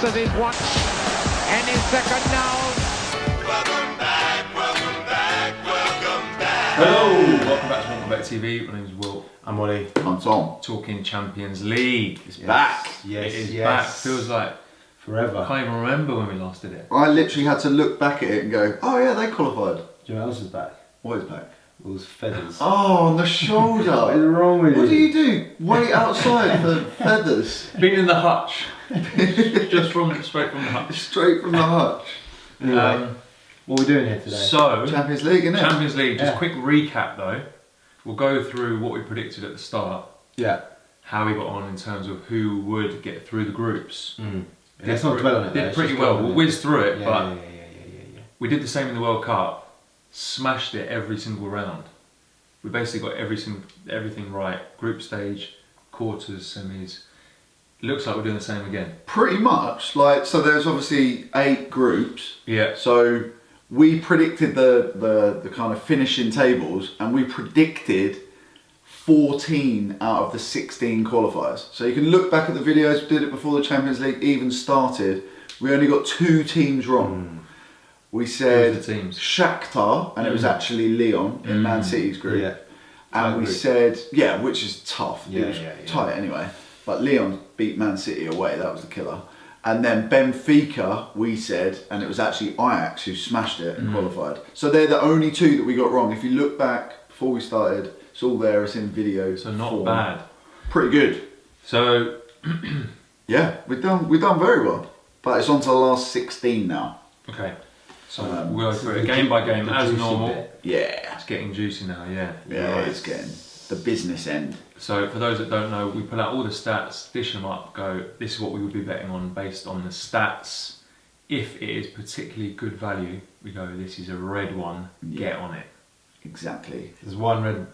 fixes his one and his second now. Welcome back, welcome back, welcome back. Hello, welcome back to WantMyBet TV. My name is Will. I'm Olly. I'm Tom. Talking Champions League. It's back. Yes, It is yes. back. Feels like Forever. I can't even remember when we last did it. I literally had to look back at it and go, oh yeah, they qualified. Do you know what else is back? What is back? All those feathers. Oh, on the shoulder. What is wrong with What do you? you do? Wait outside for feathers. Been in the hutch. Just straight from the hutch. Straight from the hutch. Anyway, what are we doing here today? So, Champions League, innit? Champions League, just Yeah. quick recap though. We'll go through what we predicted at the start, yeah. how we got on in terms of who would get through the groups. Let's not dwell on it. though. Did Let's pretty just well. go on We'll it. whiz through it, Yeah, but yeah. we did the same in the World Cup. Smashed it every single round. We basically got everything right. Group stage, quarters, semis. Looks like we're doing the same again. Pretty much. So there's obviously 8 groups. Yeah. So we predicted the kind of finishing tables, and we predicted 14 out of the 16 qualifiers. So you can look back at the videos, we did it before the Champions League even started. We only got 2 teams wrong. We said Who was the teams? Shakhtar, and it was actually Lyon in Man City's group. Yeah. And Tight we group. said, yeah, which is tough. Yeah, it was yeah. tight anyway. But Lyon beat Man City away, that was the killer. And then Benfica, we said, and it was actually Ajax who smashed it and qualified. So they're the only 2 that we got wrong. If you look back before we started, it's all there, it's in video. So not form. bad. Pretty good. So Yeah, we've done very well. But it's on to the last 16 now. okay. So we'll go This through is it the game by ju- game the as juicy normal. bit. Yeah. It's getting juicy now, yeah. Yeah, it's getting the business end. So for those that don't know, we pull out all the stats, dish them up, go, this is what we would be betting on based on the stats. If it is particularly good value, we go, this is a red one, get on it. Exactly. There's a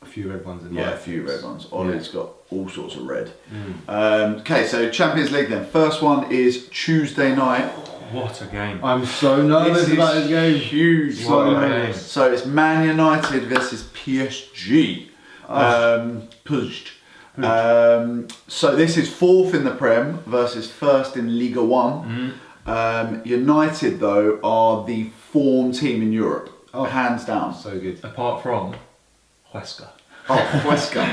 few red ones in Yeah, my a few picks. red ones. Ollie's got all sorts of red. Okay, so Champions League then. First one is Tuesday night. What a game. I'm so nervous This about is this game. huge. So What a nervous. game. So it's Man United versus PSG. PSG. So this is 4th in the Prem versus 1st in Ligue 1. United though are the form team in Europe, hands down. So good. Apart from Huesca. Oh, Huesca.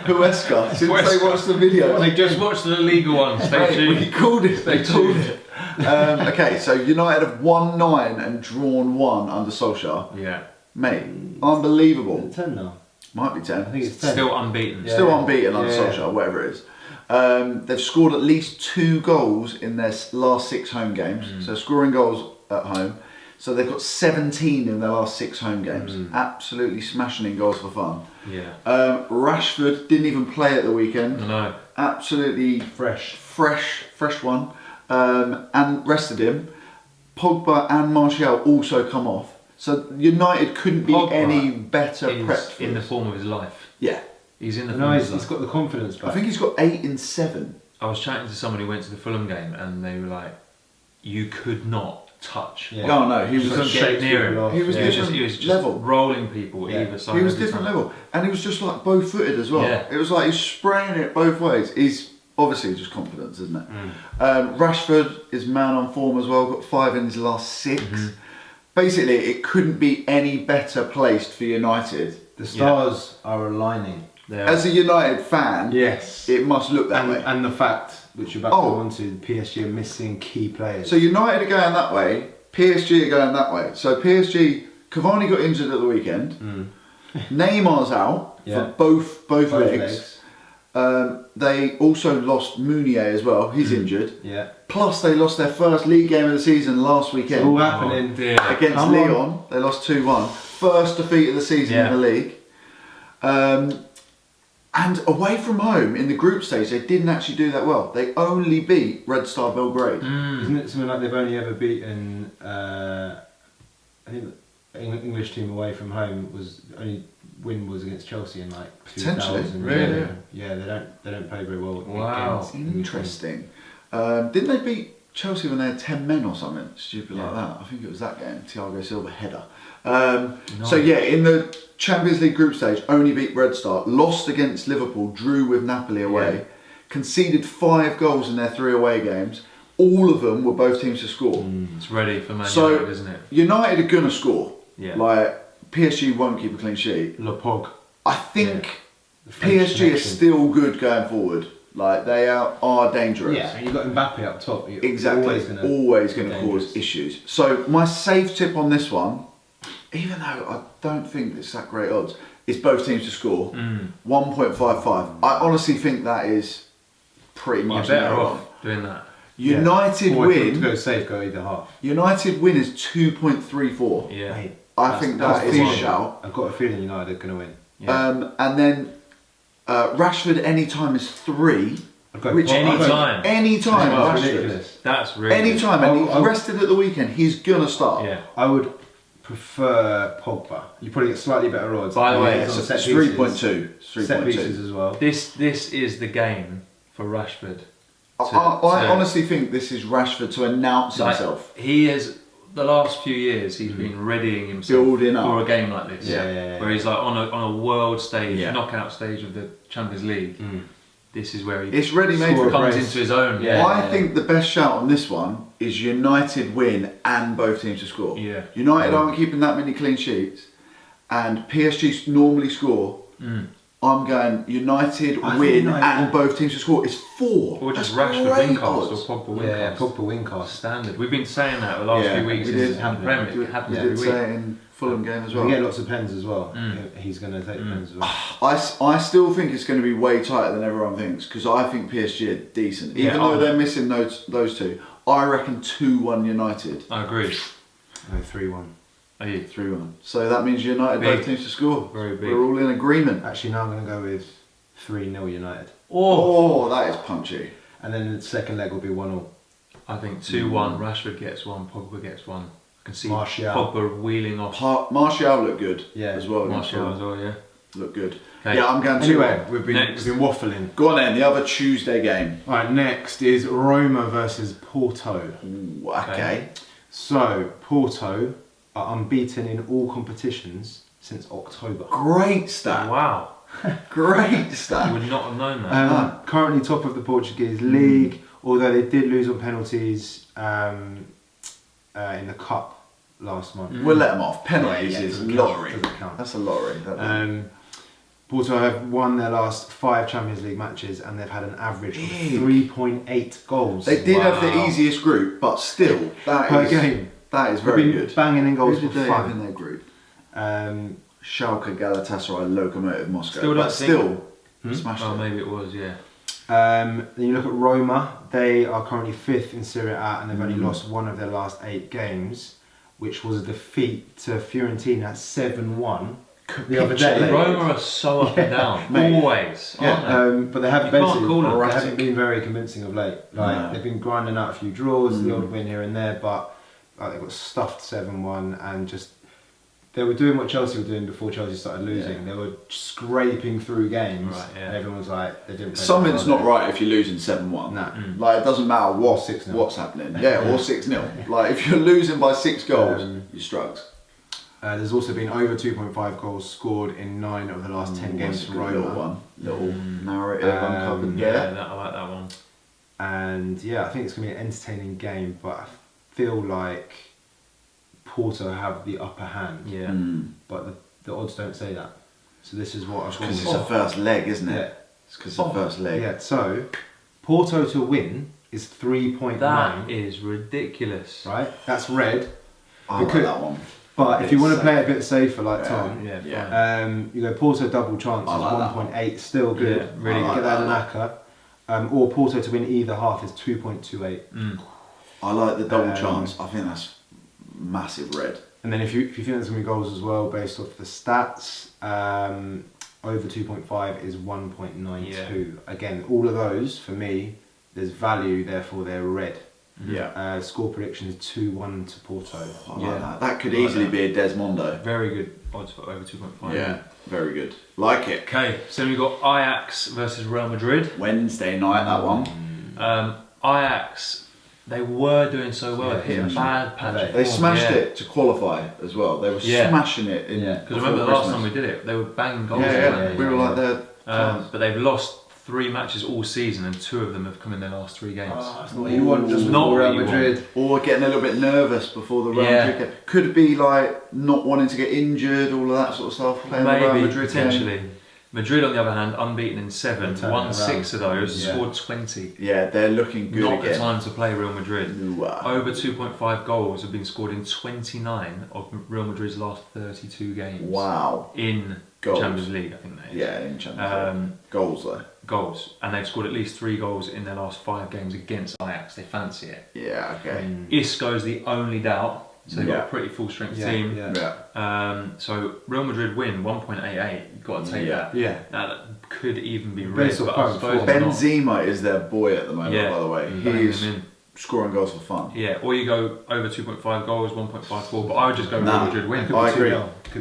Huesca. Since they watched the video. They just watched the Liga one, stay Mate, tuned. we called it. They called it. Okay, so United have won 9 and drawn 1 under Solskjaer. Yeah. Mate, unbelievable. Is it 10 now? Might be 10. I think it's 10. Still unbeaten. Yeah. Still unbeaten under Yeah. Solskjaer, whatever it is. They've scored at least 2 goals in their last 6 home games. So scoring goals at home. So they've got 17 in their last 6 home games. Absolutely smashing in goals for fun. Yeah. Rashford didn't even play at the weekend. No. Absolutely Fresh. fresh one. And rested him. Pogba and Martial also come off. So United couldn't be Pogba any better prepped for in the this. form of his life. Yeah. He's in the No, form of he's his life. got the confidence back. I think he's got 8 in 7. I was chatting to someone who went to the Fulham game and they were like, you could not touch. Yeah. Oh no, he You was couldn't shake get near him. people off. He was He was different just level. rolling people Yeah. either side. He was every different time. level, and he was just like both footed as well. Yeah. It was like he's spraying it both ways. He's obviously just confidence, isn't it? Rashford is man on form as well. Got 5 in his last 6. Basically, it couldn't be any better placed for United. The stars are aligning. Yeah. As a United fan, Yes. it must look that way. And the fact, which you're about to go on to, PSG are missing key players. So United are going that way. PSG are going that way. So PSG, Cavani got injured at the weekend. Neymar's out Yeah. for both Both legs. They also lost Meunier as well. He's injured. Yeah. Plus, they lost their first league game of the season last It's weekend all happening. Oh, dear. against Come on. Lyon. They lost 2-1. First defeat of the season Yeah. in the league. And away from home in the group stage, they didn't actually do that well. They only beat Red Star Belgrade. Isn't it something like they've only ever beaten? I think the English team away from home was only win was against Chelsea in like Potentially. 2000. Really? Yeah, they don't play very well. Wow. against English teams. Interesting. Didn't they beat Chelsea when they had 10 men or something stupid like that? I think it was that game. Thiago Silva header. So yeah, in the Champions League group stage, only beat Red Star, lost against Liverpool, drew with Napoli away, conceded 5 goals in their 3 away games, all of them were both teams to score. It's ready for Man So- United, isn't it? United are gonna score. Yeah. Like PSG won't keep a clean sheet. Le Pog. I think The French PSG is connection. still good going forward. Like they are dangerous. Yeah, and you've got Mbappe up top. You're Exactly. be Always going to dangerous. cause issues. So my safe tip on this one, even though I don't think it's that great odds, is both teams to score. 1.55. I honestly think that is pretty You're much better nailed off on. doing that. United Or if you want to win. go safe, go either half. United win is 2.34. Yeah. Mate, I think that is a feeling. shout. I've got a feeling United are going to win. Yeah. And then Rashford anytime is 3. I've got Which Anytime. Anytime That's Rashford. ridiculous. That's really Anytime, and he's I'll- rested at the weekend, he's gonna start. Good. Yeah. I would prefer Pogba. You probably get slightly better odds. By the way, Yeah, It's so on set it's pieces. 3.2. It's Set pieces 3.2. as well. This is the game for Rashford. I honestly think this is Rashford to announce Like, himself. he has the last few years he's been readying himself Building up. for a game like this. Yeah. Where he's like on a world stage, Yeah. knockout stage of the Champions League. This is where he It's ready-made for comes brace. into his own. Yeah. I think the best shout on this one is United win and both teams to score. Yeah. United aren't keeping that many clean sheets, and PSG normally score. I'm going United I think win United and win. both teams to score. It's 4. Or just That's Rashford great win cast odds. or Pogba win Yeah, cast. Pogba win cast. Standard. We've been saying that the last Yeah, few weeks we since did. the Prem. We It happens did every say week. it in Fulham game as We well. get lots of pens as well. He's going to take the pens as well. I still think it's going to be way tighter than everyone thinks because I think PSG are decent. Even Yeah, though I'm- they're missing those two, I reckon 2-1 United. I agree. No, 3-1. Are you? 3-1. So that means United Big. both teams to score. Very big. We're all in agreement. Actually, now I'm going to go with 3-0 United. Oh, that is punchy. And then the second leg will be 1-1. I think 2-1. Rashford gets one. Pogba gets one. I can see Martial. Pogba wheeling off. Martial looked good Yeah. as well. against Martial Fulham. as well. Yeah. Looked good. Okay. Yeah, I'm going to. Anyway, we've been Next. waffling. Go on then, the other Tuesday game. Alright, next is Roma versus Porto. Ooh, okay. So, Porto are unbeaten in all competitions since October. Great stat. Wow. Great I stat. would not have known that. Currently top of the Portuguese League, although they did lose on penalties in the Cup last month. We'll let them off. Penalties Yeah, is doesn't count, lottery. doesn't count. That's a lottery. Porto have won their last 5 Champions League matches and they've had an average of Big. 3.8 goals They did have the Wow. easiest group, but still, that per is game. that is They've very been good. banging in goals Who for did they have in fun. their group? Um, Schalke, Galatasaray, Lokomotiv Moscow. Still don't but think- still, smashed Oh, it. maybe it was. Yeah. then you look at Roma, they are currently 5th in Serie A and they've only lost one of their last 8 games, which was a defeat to Fiorentina 7-1 the other day. Roma are so up and down. Mate. Always. Aren't they? But they haven't, You can't call them they erratic. haven't been very convincing of late. Like No. they've been grinding out a few draws, the odd win here and there, but like, they got stuffed 7-1 and just they were doing what Chelsea were doing before Chelsea started losing. Yeah. They were scraping through games, Right, yeah. and everyone was like, they didn't. play Something's that not well. right if you're losing 7-1. Nah. Like it doesn't matter what 6-0. what's happening. Yeah, or 6-0. Like if you're losing by 6 goals, you struggles. There's also been over 2.5 goals scored in 9 of the last 10 games That's a for good little Roma. one. Little narrative uncovered Yeah, there. I like that one. And yeah, I think it's going to be an entertaining game, but I feel like Porto have the upper hand. Yeah. But the odds don't say that. So this is what I've gone Because with. it's the first leg, isn't it? Yeah. It's because it's the first leg. Yeah, so Porto to win is 3.9. That is ridiculous. Right? That's red. I like Because- that one. But if you want to It's play it a bit safer like Yeah. Tom, Yeah. Yeah. Fine. you go Porto double chance I is like that 1.8, still good. Yeah, really Get good. that in an acca. Or Porto to win either half is 2.28. I like the double Um, chance. I think that's massive red. And then if you think there's going to be goals as well based off the stats, over 2.5 is 1.92. Again, all of those, for me, there's value, therefore they're red. Yeah. Score prediction is 2-1 to Porto. I like Yeah. that. That could I like easily that. be a Desmondo. Very good odds for over 2.5. Yeah. Very good. Like it. Okay, so we've got Ajax versus Real Madrid. Wednesday night, that one. Ajax, they were doing so well. Yeah, They hit a yeah. bad patch. of They form, smashed yeah. it to qualify as well. They were Yeah. smashing it in. Yeah. Because remember the last time we did it, they were banging goals. Yeah, in yeah. there. We were like there. But they've lost 3 matches all season, and 2 of them have come in their last 3 games. That's not what you want just Not before what Real you Madrid. Or getting a little bit nervous before the Real Yeah. Madrid game. Could it be like not wanting to get injured, all of that sort of stuff? Playing the Real Maybe, Madrid potentially. game? Madrid, on the other hand, unbeaten in 7, Turn it won around. 6 of those, Yeah. scored 20. Yeah, they're looking good Not again. the time to play Real Madrid. Wow. Over 2.5 goals have been scored in 29 of Real Madrid's last 32 games. Wow. In Goals. Champions League, I think that is. Yeah, in Champions League. Goals though. Goals. And they've scored at least 3 goals in their last 5 games against Ajax. They fancy it. Yeah, okay. Isco's the only doubt, so they've got Yeah. a pretty full strength Yeah, team. Yeah. So Real Madrid win 1.88. You've got to take Yeah. that. Yeah. Now, that could even be Based rigged, on but I current suppose form. it's not. Benzema is their boy at the moment, Yeah. by the way. Bang He's them in. scoring goals for fun. Yeah, or you go over 2.5 goals, 1.54, but I would just go Nah, Real Madrid win. I agree.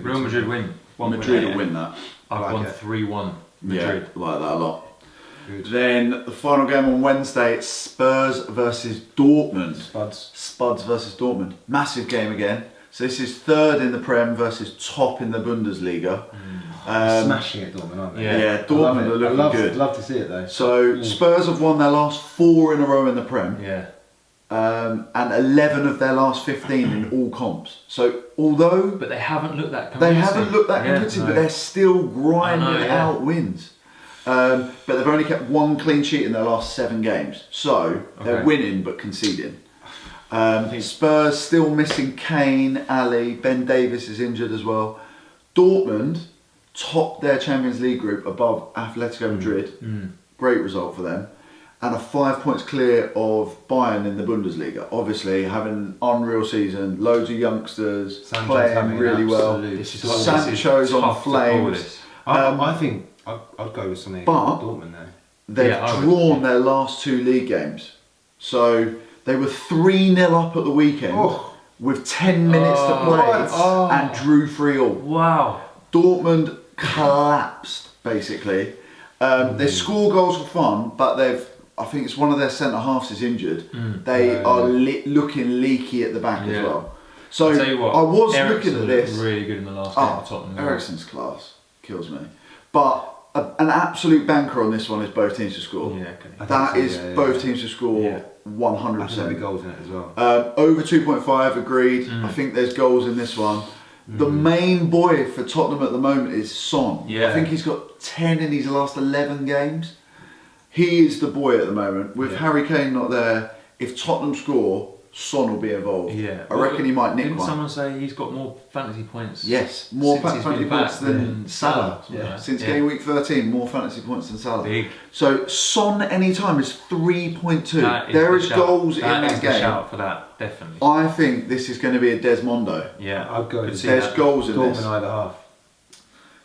Real Madrid win. Madrid 1.88. will win that. I've Like gone it. 3-1 Madrid. Yeah, like that a lot. Good. Then the final game on Wednesday, it's Spurs versus Dortmund. Spuds versus Dortmund. Massive game again. So this is 3rd in the Prem versus top in the Bundesliga. Smashing it, Dortmund, aren't they? Yeah. Yeah, Dortmund are looking good. Love to see it though. So Spurs have won their last 4 in a row in the Prem. Yeah. And 11 of their last 15 in all comps. So although But they haven't looked that they convincing. haven't looked that Yeah, convincing, no. but they're still grinding I know, yeah. out wins. But they've only kept 1 clean sheet in their last 7 games. So they're Okay. winning but conceding. Spurs still missing Kane, Ali, Ben Davis is injured as well. Dortmund topped their Champions League group above Atletico Madrid. Great result for them. And are 5 points clear of Bayern in the Bundesliga. Obviously, having an unreal season, loads of youngsters Sancho's playing having really an well. absolute This is Sancho's on tough to call flames. this. I think I'd go with something But- Dortmund there. They've Yeah, I would. drawn their last 2 league games. So they were 3-0 up at the weekend Oh. with 10 minutes to play Oh. and drew 3-3. Wow. Dortmund collapsed, basically. They score goals for fun, but I think it's one of their centre halves is injured. They are looking leaky at the back Yeah. as well. So I'll tell you what, I was Eriksen looking at this. looked really good in the last game Oh, for Tottenham. Eriksen's class. Kills me. But an absolute banker on this one is both teams to score. Yeah, okay. I That think is so, yeah, both yeah. teams to score Yeah. I think there'll 100%. be goals in it as well. Over 2.5, agreed. I think there's goals in this one. The main boy for Tottenham at the moment is Son. Yeah. I think he's got 10 in his last 11 games. He is the boy at the moment. With Harry Kane not there, if Tottenham score, Son will be involved. Yeah. I reckon he might nick Didn't one. someone say he's got more fantasy points? Yes, more since he's fantasy been points back than Salah. something like that. Since Yeah. game week 13, more fantasy points than Salah. Big. So Son anytime is 3.2. That There the is shout. goals That in is that the game. shout for that, definitely. I think this is going to be a Desmondo. Yeah, I'd go could with see There's that. goals in Dortmund this. either half.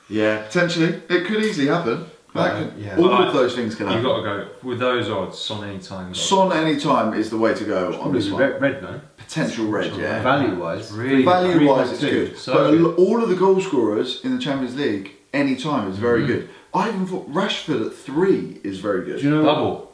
Yeah, potentially. It could easily happen. That could- yeah. All But of those things can You've happen. got to go with those odds. Son anytime. Son anytime is the way to go on Probably this one. red, no? Potential red, yeah. Value wise. Really, Value wise, it's 3.2. good. So but good. all of the goal scorers in the Champions League, anytime is very good. I even thought Rashford at 3 is very good. Do you know double.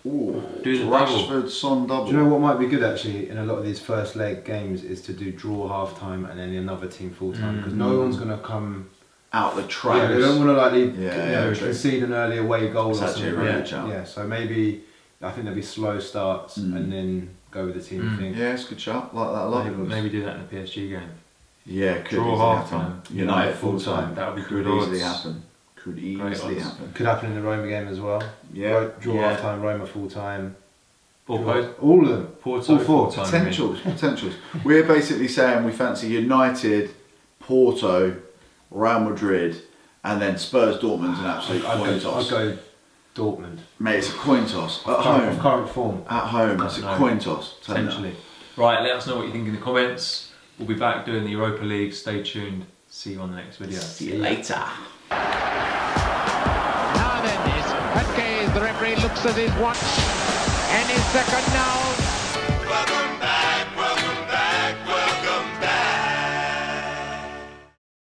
Ooh, Do the Rashford, Son double. Do you know what might be good actually in a lot of these first leg games is to do draw half time and then another team full time because no one's going to come. Out the Yeah, traps. they don't want to like leave, Yeah, true. concede an early away goal It's or actually something. a really Yeah. good shout. Yeah, so maybe I think there'll be slow starts and then go with the team. I think. Yeah, it's a good shot. Like that a lot. Maybe do that in the PSG game. Yeah, could Draw easily half happen. time, United United full full time. time. That would be could good easily odds. happen. Could Great easily odds. happen. Could happen in the Roma game as well. Yeah. Draw Yeah. half time, Roma full time. Or Draw- both. all of them. Porto all four. full time. Potentials. We're basically saying we fancy United, Porto, Real Madrid, and then Spurs, Dortmund's an absolute coin I'd toss. go Dortmund. Mate, it's a coin toss. At Current, home. current form. At home, it's a No. coin toss. Tell you that. Potentially. Right, let us know what you think in the comments. We'll be back doing the Europa League. Stay tuned. See you on the next video. See you later. Now then, it's okay. The referee looks at his watch. Any second now.